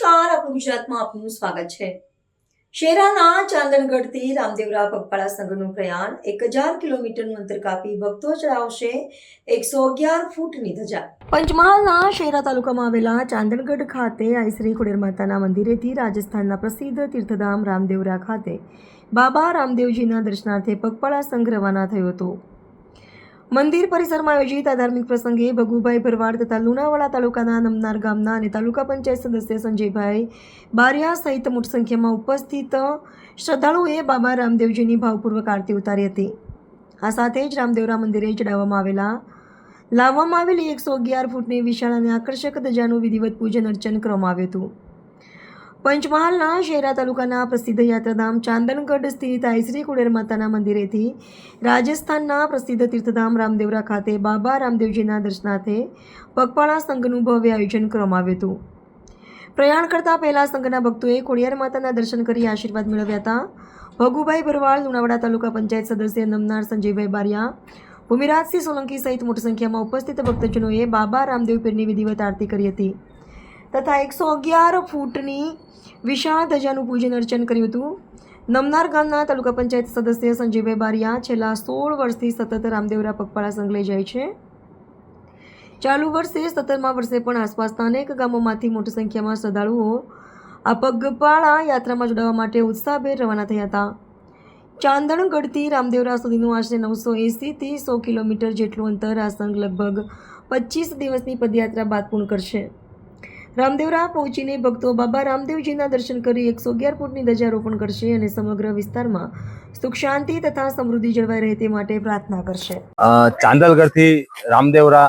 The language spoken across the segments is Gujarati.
નમસ્કાર, આપણું ગુજરાતમાં આપનું સ્વાગત છે। શહેરાના ચાંદણગઢથી રામદેવરા પગપાળા સંઘનું પ્રયાણ 1000 કિલોમીટરનું અંતર કાપી ભક્તો ચડાવશે 111 ફૂટની ધજા। પંચમહાલના શહેરા તાલુકામાં આવેલા ચાંદણગઢ ખાતે આઈ શ્રી ખોડિયાર માતાના મંદિરેથી રાજસ્થાનના પ્રસિદ્ધ તીર્થધામ રામદેવરા ખાતે બાબા રામદેવજીના દર્શનાર્થે પગપાળા સંઘ રવાના થયો હતો। મંદિર પરિસરમાં આયોજિત આ ધાર્મિક પ્રસંગે ભગુભાઈ ભરવાડ તથા લુણાવાડા તાલુકાના નમનાર ગામના અને તાલુકા પંચાયત સદસ્ય સંજયભાઈ બારિયા સહિત મોટી સંખ્યામાં ઉપસ્થિત શ્રદ્ધાળુઓએ બાબા રામદેવજીની ભાવપૂર્વક આરતી ઉતારી હતી। આ સાથે જ રામદેવરા મંદિરે લાવવામાં આવેલી 111 ફૂટની વિશાળ અને આકર્ષક ધજાનું વિધિવત પૂજન અર્ચન કરવામાં આવ્યું હતું। પંચમહાલના શહેરા તાલુકાના પ્રસિદ્ધ યાત્રાધામ ચાંદણગઢ સ્થિત આઈ શ્રી ખોડિયાર માતાના મંદિરેથી રાજસ્થાનના પ્રસિદ્ધ તીર્થધામ રામદેવરા ખાતે બાબા રામદેવજીના દર્શનાર્થે પગપાળા સંઘનું ભવ્ય આયોજન કરવામાં આવ્યું હતું। પ્રયાણ કરતા પહેલા સંઘના ભક્તોએ ખોડિયાર માતાના દર્શન કરી આશીર્વાદ મેળવ્યા હતા। ભગુભાઈ ભરવાડ, લુણાવાડા તાલુકા પંચાયત સદસ્ય નમનાર સંજયભાઈ બારિયા, ભૂમિરાજસિંહ સોલંકી સહિત મોટી સંખ્યામાં ઉપસ્થિત ભક્તજનોએ બાબા રામદેવ પીરની વિધિવત આરતી કરી હતી તથા 111 ફૂટની વિશાળ ધજાનું પૂજન અર્ચન કર્યું હતું। નમનાર ગામના તાલુકા પંચાયત સદસ્ય સંજયભાઈ બારિયા છેલ્લા 16 વર્ષથી સતત રામદેવરા પગપાળા સંઘ લઈ જાય છે। ચાલુ વર્ષે 17મા વર્ષે પણ આસપાસના અનેક ગામોમાંથી મોટી સંખ્યામાં શ્રદ્ધાળુઓ આ પગપાળા યાત્રામાં જોડાવા માટે ઉત્સાહભેર રવાના થયા હતા। ચાંદણગઢથી રામદેવરા સુધીનું આશરે 980થી 100 કિલોમીટર જેટલું અંતર આ સંઘ લગભગ 25 દિવસની પદયાત્રા બાદ પૂર્ણ કરશે। રામદેવરા પહોંચીને ભક્તો બાબા રામદેવજીના દર્શન કરી 111 ફૂટની ધજારોપણ કરશે અને સમગ્ર વિસ્તારમાં સુખ શાંતિ તથા સમૃદ્ધિ જળવાઈ રહે તે માટે પ્રાર્થના કરશે। ચાંદલગઢથી રામદેવરા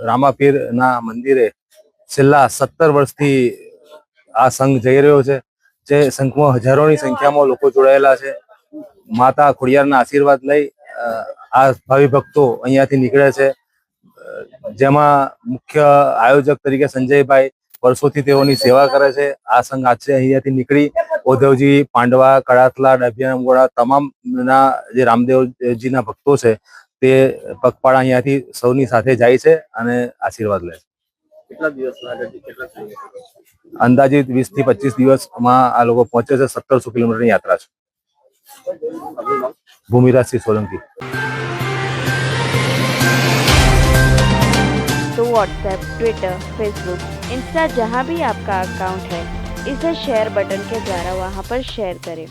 રામાપીરના મંદિરે છેલ્લા 17 વર્ષથી આ સંઘ જઈ રહ્યો છે। જે સંઘમાં હજારોની સંખ્યામાં લોકો જોડાયેલા છે। માતા ખોડિયારના આશીર્વાદ લઈ આ ભાવિ ભક્તો અહીંયાથી નીકળે છે। જેમાં મુખ્ય આયોજક તરીકે સંજયભાઈ વર્ષોથી તેઓની સેવા કરે છે। આ સંઘ આજે અહીંયાથી નીકળી ઓધવજી, પાંડવા, કડાથલા, ડાભિયાનગોળા તમામના જે રામદેવજીના ભક્તો છે તે પગપાળા અહીંયાથી સૌની સાથે જાય છે અને આશીર્વાદ લે છે। કેટલા દિવસ લાગે છે? અંદાજિત 20 થી 25 દિવસમાં આ લોકો પહોંચે છે। 1700 કિલોમીટરની યાત્રા છે। ભૂમિરાજસિંહ સોલંકી। तो व्हाट्सएप, ट्विटर, फेसबुक, इंस्टा जहाँ भी आपका अकाउंट है इसे शेयर बटन के द्वारा वहाँ पर शेयर करें।